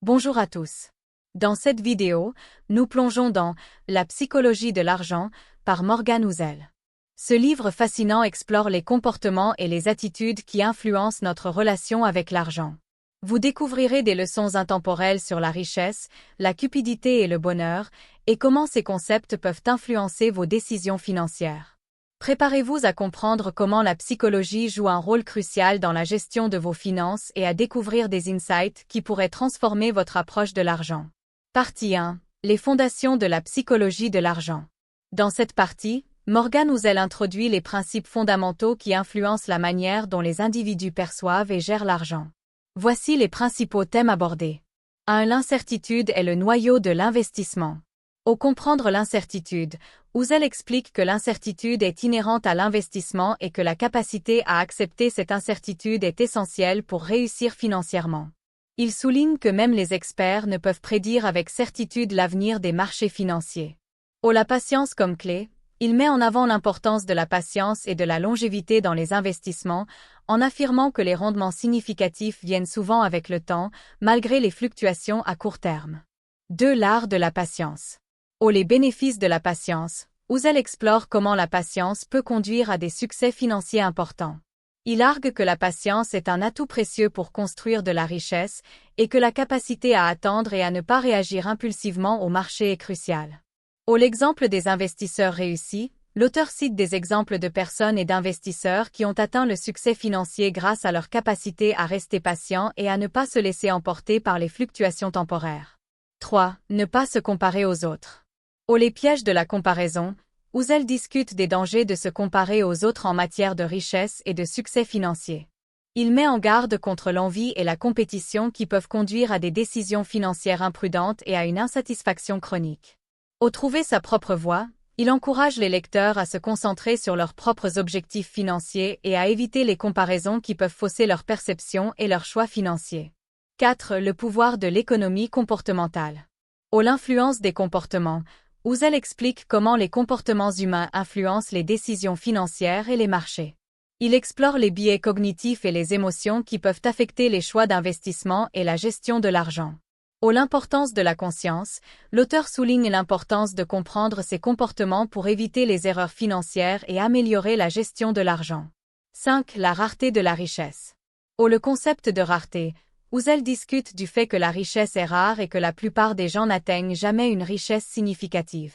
Bonjour à tous. Dans cette vidéo, nous plongeons dans La psychologie de l'argent par Morgan Housel. Ce livre fascinant explore les comportements et les attitudes qui influencent notre relation avec l'argent. Vous découvrirez des leçons intemporelles sur la richesse, la cupidité et le bonheur, et comment ces concepts peuvent influencer vos décisions financières. Préparez-vous à comprendre comment la psychologie joue un rôle crucial dans la gestion de vos finances et à découvrir des insights qui pourraient transformer votre approche de l'argent. Partie 1. Les fondations de la psychologie de l'argent. Dans cette partie, Morgan Housel introduit les principes fondamentaux qui influencent la manière dont les individus perçoivent et gèrent l'argent. Voici les principaux thèmes abordés. 1. L'incertitude est le noyau de l'investissement. Au comprendre l'incertitude, Housel explique que l'incertitude est inhérente à l'investissement et que la capacité à accepter cette incertitude est essentielle pour réussir financièrement. Il souligne que même les experts ne peuvent prédire avec certitude l'avenir des marchés financiers. La patience comme clé, il met en avant l'importance de la patience et de la longévité dans les investissements, en affirmant que les rendements significatifs viennent souvent avec le temps, malgré les fluctuations à court terme. 2. L'art de la patience. Les bénéfices de la patience, Housel explore comment la patience peut conduire à des succès financiers importants. Il argue que la patience est un atout précieux pour construire de la richesse et que la capacité à attendre et à ne pas réagir impulsivement au marché est cruciale. L'exemple des investisseurs réussis, l'auteur cite des exemples de personnes et d'investisseurs qui ont atteint le succès financier grâce à leur capacité à rester patients et à ne pas se laisser emporter par les fluctuations temporaires. 3. Ne pas se comparer aux autres. Les pièges de la comparaison, Housel discute des dangers de se comparer aux autres en matière de richesse et de succès financier. Il met en garde contre l'envie et la compétition qui peuvent conduire à des décisions financières imprudentes et à une insatisfaction chronique. Trouver sa propre voie, il encourage les lecteurs à se concentrer sur leurs propres objectifs financiers et à éviter les comparaisons qui peuvent fausser leur perception et leurs choix financiers. 4. Le pouvoir de l'économie comportementale. L'influence des comportements. Housel explique comment les comportements humains influencent les décisions financières et les marchés. Il explore les biais cognitifs et les émotions qui peuvent affecter les choix d'investissement et la gestion de l'argent. L'importance de la conscience, l'auteur souligne l'importance de comprendre ces comportements pour éviter les erreurs financières et améliorer la gestion de l'argent. 5. La rareté de la richesse. Le concept de rareté. Housel discute du fait que la richesse est rare et que la plupart des gens n'atteignent jamais une richesse significative.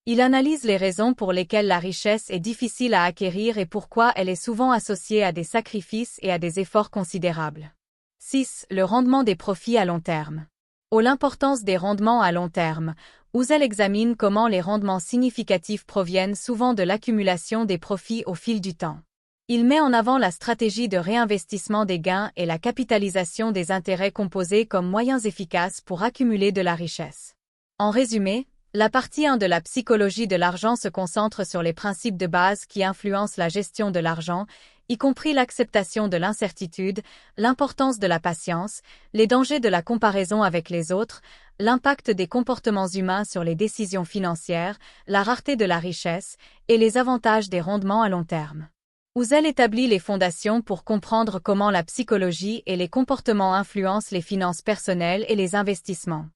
Il analyse les raisons pour lesquelles la richesse est difficile à acquérir et pourquoi elle est souvent associée à des sacrifices et à des efforts considérables. 6. Le rendement des profits à long terme. L'importance des rendements à long terme. Housel examine comment les rendements significatifs proviennent souvent de l'accumulation des profits au fil du temps. Il met en avant la stratégie de réinvestissement des gains et la capitalisation des intérêts composés comme moyens efficaces pour accumuler de la richesse. En résumé, la partie 1 de la psychologie de l'argent se concentre sur les principes de base qui influencent la gestion de l'argent, y compris l'acceptation de l'incertitude, l'importance de la patience, les dangers de la comparaison avec les autres, l'impact des comportements humains sur les décisions financières, la rareté de la richesse et les avantages des rendements à long terme. Housel établit les fondations pour comprendre comment la psychologie et les comportements influencent les finances personnelles et les investissements.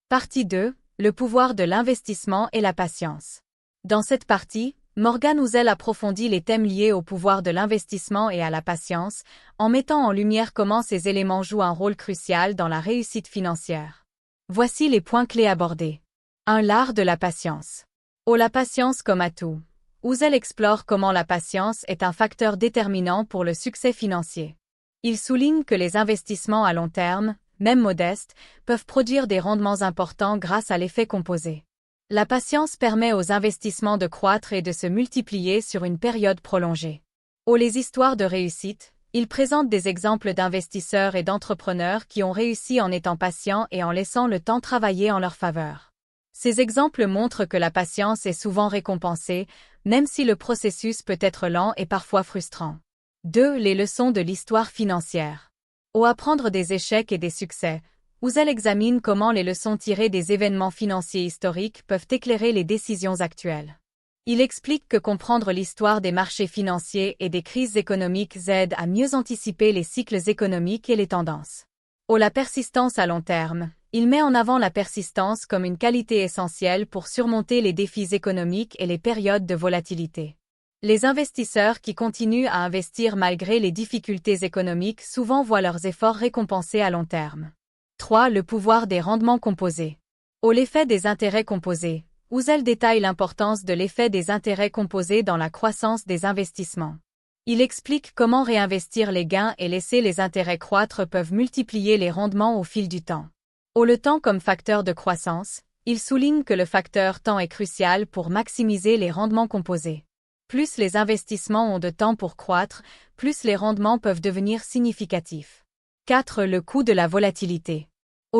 Partie 2. Le pouvoir de l'investissement et la patience. Dans cette partie, Morgan Housel approfondit les thèmes liés au pouvoir de l'investissement et à la patience, en mettant en lumière comment ces éléments jouent un rôle crucial dans la réussite financière. Voici les points clés abordés. 1. L'art de la patience. La patience comme atout. Housel explore comment la patience est un facteur déterminant pour le succès financier. Il souligne que les investissements à long terme, même modestes, peuvent produire des rendements importants grâce à l'effet composé. La patience permet aux investissements de croître et de se multiplier sur une période prolongée. Les histoires de réussite, il présente des exemples d'investisseurs et d'entrepreneurs qui ont réussi en étant patients et en laissant le temps travailler en leur faveur. Ces exemples montrent que la patience est souvent récompensée, même si le processus peut être lent et parfois frustrant. 2. Les leçons de l'histoire financière. Apprendre des échecs et des succès. Housel examine comment les leçons tirées des événements financiers historiques peuvent éclairer les décisions actuelles. Il explique que comprendre l'histoire des marchés financiers et des crises économiques aide à mieux anticiper les cycles économiques et les tendances. La persistance à long terme. Il met en avant la persistance comme une qualité essentielle pour surmonter les défis économiques et les périodes de volatilité. Les investisseurs qui continuent à investir malgré les difficultés économiques souvent voient leurs efforts récompensés à long terme. 3. Le pouvoir des rendements composés. L'effet des intérêts composés. Ouzel détaille l'importance de l'effet des intérêts composés dans la croissance des investissements. Il explique comment réinvestir les gains et laisser les intérêts croître peuvent multiplier les rendements au fil du temps. Le temps comme facteur de croissance, il souligne que le facteur temps est crucial pour maximiser les rendements composés. Plus les investissements ont de temps pour croître, plus les rendements peuvent devenir significatifs. 4. Le coût de la volatilité.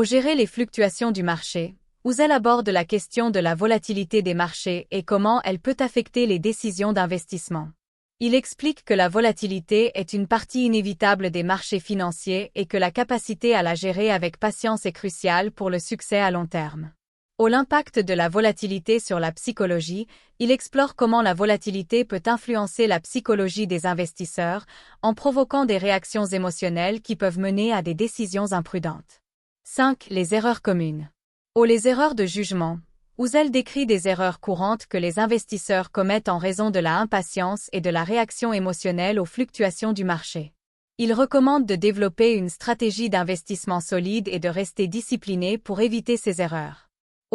Gérer les fluctuations du marché, Ouzel aborde la question de la volatilité des marchés et comment elle peut affecter les décisions d'investissement. Il explique que la volatilité est une partie inévitable des marchés financiers et que la capacité à la gérer avec patience est cruciale pour le succès à long terme. L'impact de la volatilité sur la psychologie, il explore comment la volatilité peut influencer la psychologie des investisseurs en provoquant des réactions émotionnelles qui peuvent mener à des décisions imprudentes. 5. Les erreurs communes. Les erreurs de jugement. Ouzel décrit des erreurs courantes que les investisseurs commettent en raison de la impatience et de la réaction émotionnelle aux fluctuations du marché. Il recommande de développer une stratégie d'investissement solide et de rester discipliné pour éviter ces erreurs.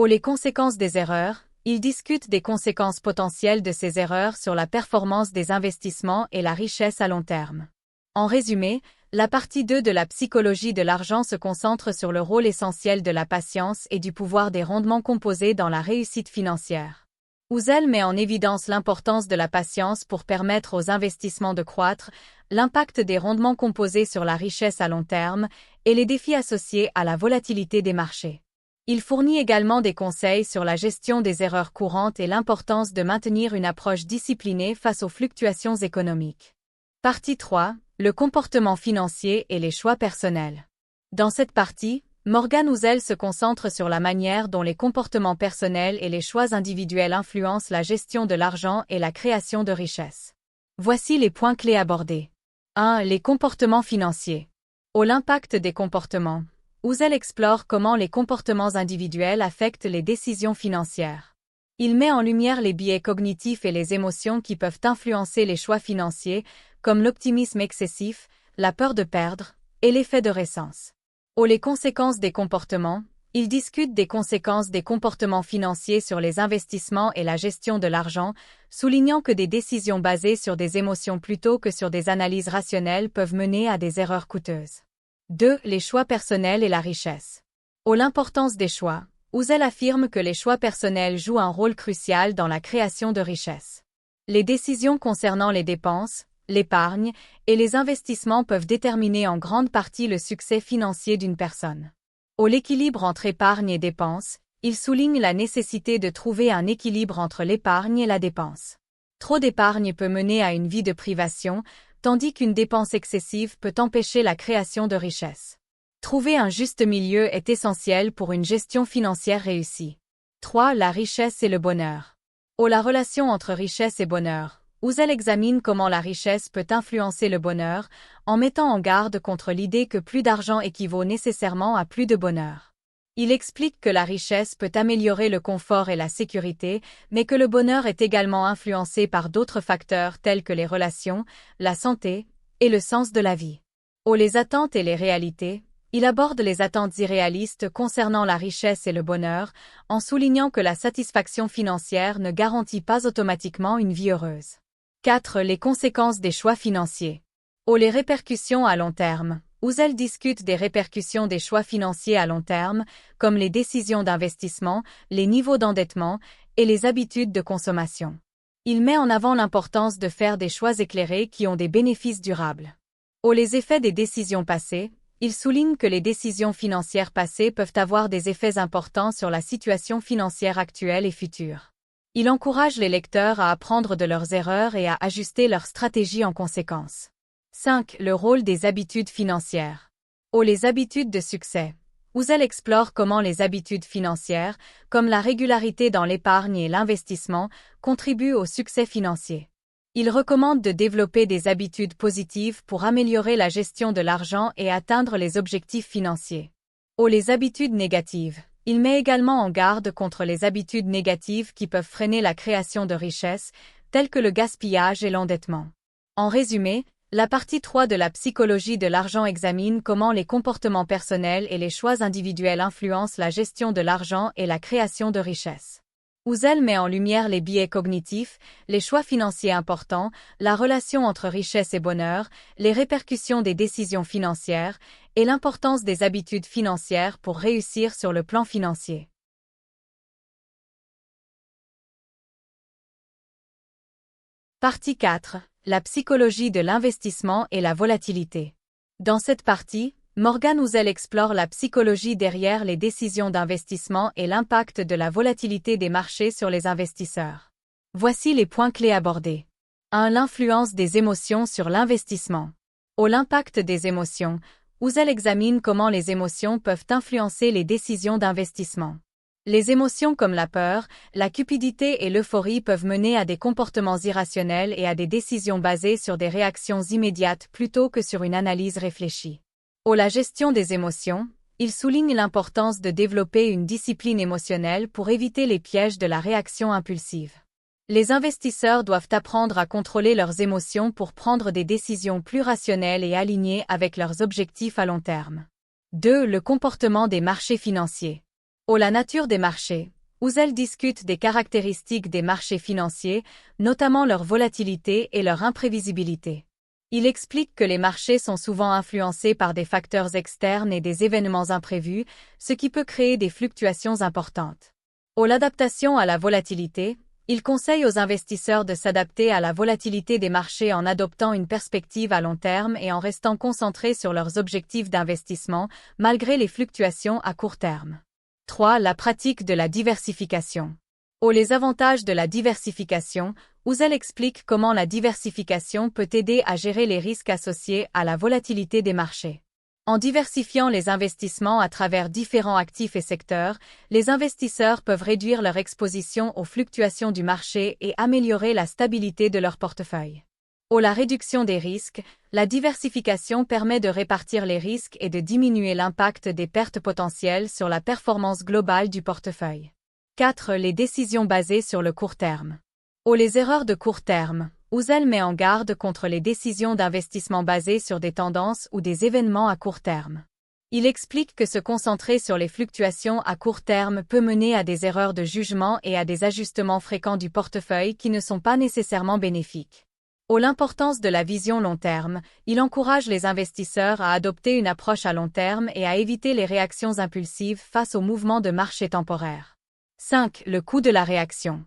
Les conséquences des erreurs. Il discute des conséquences potentielles de ces erreurs sur la performance des investissements et la richesse à long terme. En résumé, la partie 2 de la psychologie de l'argent se concentre sur le rôle essentiel de la patience et du pouvoir des rendements composés dans la réussite financière. Ouzel met en évidence l'importance de la patience pour permettre aux investissements de croître, l'impact des rendements composés sur la richesse à long terme et les défis associés à la volatilité des marchés. Il fournit également des conseils sur la gestion des erreurs courantes et l'importance de maintenir une approche disciplinée face aux fluctuations économiques. Partie 3. Le comportement financier et les choix personnels. Dans cette partie, Morgan Ouzel se concentre sur la manière dont les comportements personnels et les choix individuels influencent la gestion de l'argent et la création de richesse. Voici les points clés abordés. 1. Les comportements financiers. L'impact des comportements. Ouzel explore comment les comportements individuels affectent les décisions financières. Il met en lumière les biais cognitifs et les émotions qui peuvent influencer les choix financiers, comme l'optimisme excessif, la peur de perdre, et l'effet de récence. Les conséquences des comportements. Il discute des conséquences des comportements financiers sur les investissements et la gestion de l'argent, soulignant que des décisions basées sur des émotions plutôt que sur des analyses rationnelles peuvent mener à des erreurs coûteuses. 2. Les choix personnels et la richesse. L'importance des choix. Ouzel affirme que les choix personnels jouent un rôle crucial dans la création de richesse. Les décisions concernant les dépenses, l'épargne et les investissements peuvent déterminer en grande partie le succès financier d'une personne. L'équilibre entre épargne et dépenses, il souligne la nécessité de trouver un équilibre entre l'épargne et la dépense. Trop d'épargne peut mener à une vie de privation, tandis qu'une dépense excessive peut empêcher la création de richesse. Trouver un juste milieu est essentiel pour une gestion financière réussie. 3. La richesse et le bonheur. La relation entre richesse et bonheur. Ouzel examine comment la richesse peut influencer le bonheur, en mettant en garde contre l'idée que plus d'argent équivaut nécessairement à plus de bonheur. Il explique que la richesse peut améliorer le confort et la sécurité, mais que le bonheur est également influencé par d'autres facteurs tels que les relations, la santé et le sens de la vie. Les attentes et les réalités. Il aborde les attentes irréalistes concernant la richesse et le bonheur, en soulignant que la satisfaction financière ne garantit pas automatiquement une vie heureuse. 4. Les conséquences des choix financiers. Les répercussions à long terme. Ouzel discute des répercussions des choix financiers à long terme, comme les décisions d'investissement, les niveaux d'endettement et les habitudes de consommation. Il met en avant l'importance de faire des choix éclairés qui ont des bénéfices durables. Les effets des décisions passées. Il souligne que les décisions financières passées peuvent avoir des effets importants sur la situation financière actuelle et future. Il encourage les lecteurs à apprendre de leurs erreurs et à ajuster leur stratégie en conséquence. 5. Le rôle des habitudes financières. Les habitudes de succès. Ouzel explore comment les habitudes financières, comme la régularité dans l'épargne et l'investissement, contribuent au succès financier. Il recommande de développer des habitudes positives pour améliorer la gestion de l'argent et atteindre les objectifs financiers. Les habitudes négatives. Il met également en garde contre les habitudes négatives qui peuvent freiner la création de richesses, telles que le gaspillage et l'endettement. En résumé, la partie 3 de la psychologie de l'argent examine comment les comportements personnels et les choix individuels influencent la gestion de l'argent et la création de richesses. Ouzel met en lumière les biais cognitifs, les choix financiers importants, la relation entre richesse et bonheur, les répercussions des décisions financières et l'importance des habitudes financières pour réussir sur le plan financier. Partie 4. La psychologie de l'investissement et la volatilité. Dans cette partie, Morgan Housel explore la psychologie derrière les décisions d'investissement et l'impact de la volatilité des marchés sur les investisseurs. Voici les points clés abordés. 1. L'influence des émotions sur l'investissement. L'impact des émotions. Housel examine comment les émotions peuvent influencer les décisions d'investissement. Les émotions comme la peur, la cupidité et l'euphorie peuvent mener à des comportements irrationnels et à des décisions basées sur des réactions immédiates plutôt que sur une analyse réfléchie. La gestion des émotions, il souligne l'importance de développer une discipline émotionnelle pour éviter les pièges de la réaction impulsive. Les investisseurs doivent apprendre à contrôler leurs émotions pour prendre des décisions plus rationnelles et alignées avec leurs objectifs à long terme. 2. Le comportement des marchés financiers. La nature des marchés. Housel discute des caractéristiques des marchés financiers, notamment leur volatilité et leur imprévisibilité. Il explique que les marchés sont souvent influencés par des facteurs externes et des événements imprévus, ce qui peut créer des fluctuations importantes. L'adaptation à la volatilité. Il conseille aux investisseurs de s'adapter à la volatilité des marchés en adoptant une perspective à long terme et en restant concentrés sur leurs objectifs d'investissement, malgré les fluctuations à court terme. 3. La pratique de la diversification. Les avantages de la diversification. Housel explique comment la diversification peut aider à gérer les risques associés à la volatilité des marchés. En diversifiant les investissements à travers différents actifs et secteurs, les investisseurs peuvent réduire leur exposition aux fluctuations du marché et améliorer la stabilité de leur portefeuille. La réduction des risques. La diversification permet de répartir les risques et de diminuer l'impact des pertes potentielles sur la performance globale du portefeuille. 4. Les décisions basées sur le court terme. Les erreurs de court terme. Housel met en garde contre les décisions d'investissement basées sur des tendances ou des événements à court terme. Il explique que se concentrer sur les fluctuations à court terme peut mener à des erreurs de jugement et à des ajustements fréquents du portefeuille qui ne sont pas nécessairement bénéfiques. L'importance de la vision long terme. Il encourage les investisseurs à adopter une approche à long terme et à éviter les réactions impulsives face aux mouvements de marché temporaires. 5. Le coût de la réaction.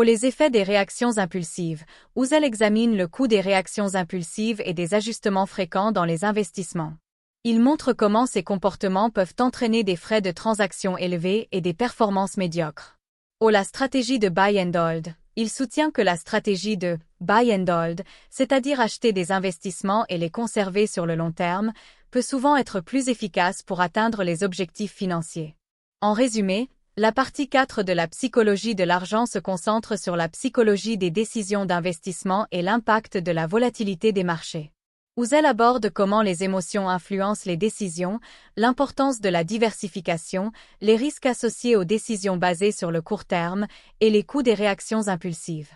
Les effets des réactions impulsives. Housel examine le coût des réactions impulsives et des ajustements fréquents dans les investissements. Il montre comment ces comportements peuvent entraîner des frais de transaction élevés et des performances médiocres. La stratégie de buy and hold. Il soutient que la stratégie de buy and hold, c'est-à-dire acheter des investissements et les conserver sur le long terme, peut souvent être plus efficace pour atteindre les objectifs financiers. En résumé, la partie 4 de la psychologie de l'argent se concentre sur la psychologie des décisions d'investissement et l'impact de la volatilité des marchés. Housel aborde comment les émotions influencent les décisions, l'importance de la diversification, les risques associés aux décisions basées sur le court terme et les coûts des réactions impulsives.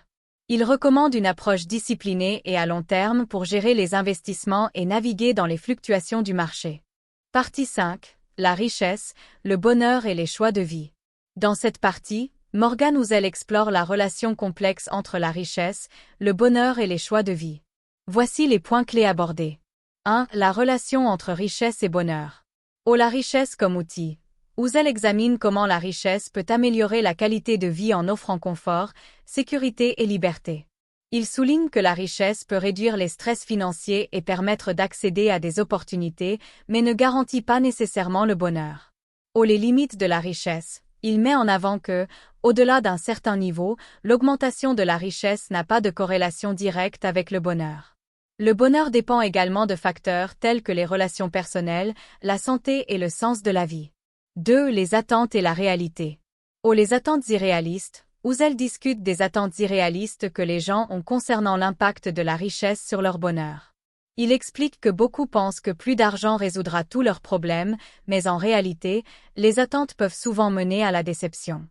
Il recommande une approche disciplinée et à long terme pour gérer les investissements et naviguer dans les fluctuations du marché. Partie 5. La richesse, le bonheur et les choix de vie. Dans cette partie, Morgan Housel explore la relation complexe entre la richesse, le bonheur et les choix de vie. Voici les points clés abordés. 1. La relation entre richesse et bonheur. La richesse comme outil. Housel examine comment la richesse peut améliorer la qualité de vie en offrant confort, sécurité et liberté. Il souligne que la richesse peut réduire les stress financiers et permettre d'accéder à des opportunités, mais ne garantit pas nécessairement le bonheur. Les limites de la richesse. Il met en avant que, au-delà d'un certain niveau, l'augmentation de la richesse n'a pas de corrélation directe avec le bonheur. Le bonheur dépend également de facteurs tels que les relations personnelles, la santé et le sens de la vie. 2. Les attentes et la réalité. Les attentes irréalistes. Ouzel discute des attentes irréalistes que les gens ont concernant l'impact de la richesse sur leur bonheur. Il explique que beaucoup pensent que plus d'argent résoudra tous leurs problèmes, mais en réalité, les attentes peuvent souvent mener à la déception.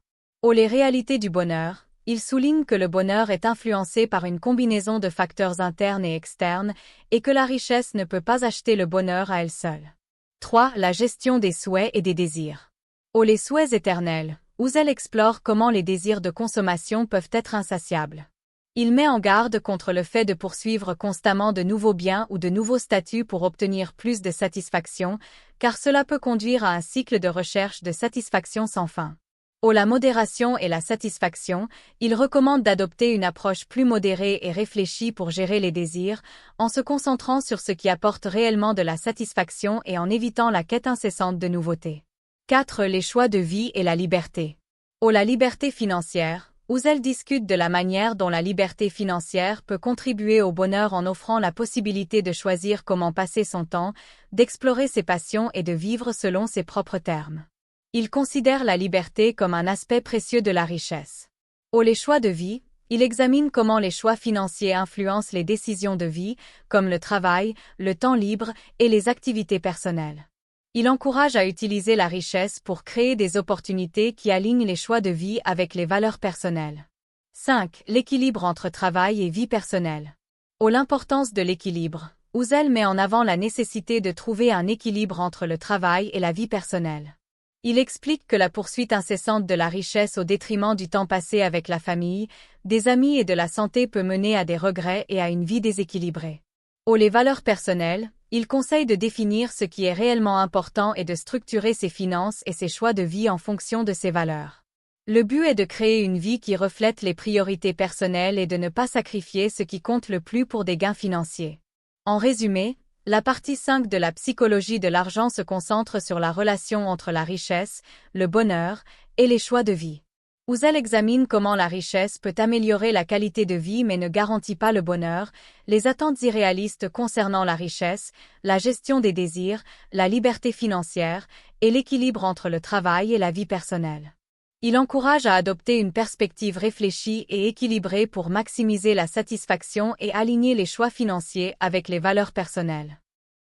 Les réalités du bonheur, il souligne que le bonheur est influencé par une combinaison de facteurs internes et externes et que la richesse ne peut pas acheter le bonheur à elle seule. 3. La gestion des souhaits et des désirs. Les souhaits éternels. Ouzel explore comment les désirs de consommation peuvent être insatiables. Il met en garde contre le fait de poursuivre constamment de nouveaux biens ou de nouveaux statuts pour obtenir plus de satisfaction, car cela peut conduire à un cycle de recherche de satisfaction sans fin. La modération et la satisfaction, il recommande d'adopter une approche plus modérée et réfléchie pour gérer les désirs, en se concentrant sur ce qui apporte réellement de la satisfaction et en évitant la quête incessante de nouveautés. 4. Les choix de vie et la liberté. La liberté financière. Ouzel discute de la manière dont la liberté financière peut contribuer au bonheur en offrant la possibilité de choisir comment passer son temps, d'explorer ses passions et de vivre selon ses propres termes. Il considère la liberté comme un aspect précieux de la richesse. Les choix de vie, il examine comment les choix financiers influencent les décisions de vie, comme le travail, le temps libre et les activités personnelles. Il encourage à utiliser la richesse pour créer des opportunités qui alignent les choix de vie avec les valeurs personnelles. 5. L'équilibre entre travail et vie personnelle. L'importance de l'équilibre. Ouzel met en avant la nécessité de trouver un équilibre entre le travail et la vie personnelle. Il explique que la poursuite incessante de la richesse au détriment du temps passé avec la famille, des amis et de la santé peut mener à des regrets et à une vie déséquilibrée. Les valeurs personnelles. Il conseille de définir ce qui est réellement important et de structurer ses finances et ses choix de vie en fonction de ses valeurs. Le but est de créer une vie qui reflète les priorités personnelles et de ne pas sacrifier ce qui compte le plus pour des gains financiers. En résumé, la partie 5 de la psychologie de l'argent se concentre sur la relation entre la richesse, le bonheur et les choix de vie. Ouzel examine comment la richesse peut améliorer la qualité de vie mais ne garantit pas le bonheur, les attentes irréalistes concernant la richesse, la gestion des désirs, la liberté financière et l'équilibre entre le travail et la vie personnelle. Il encourage à adopter une perspective réfléchie et équilibrée pour maximiser la satisfaction et aligner les choix financiers avec les valeurs personnelles.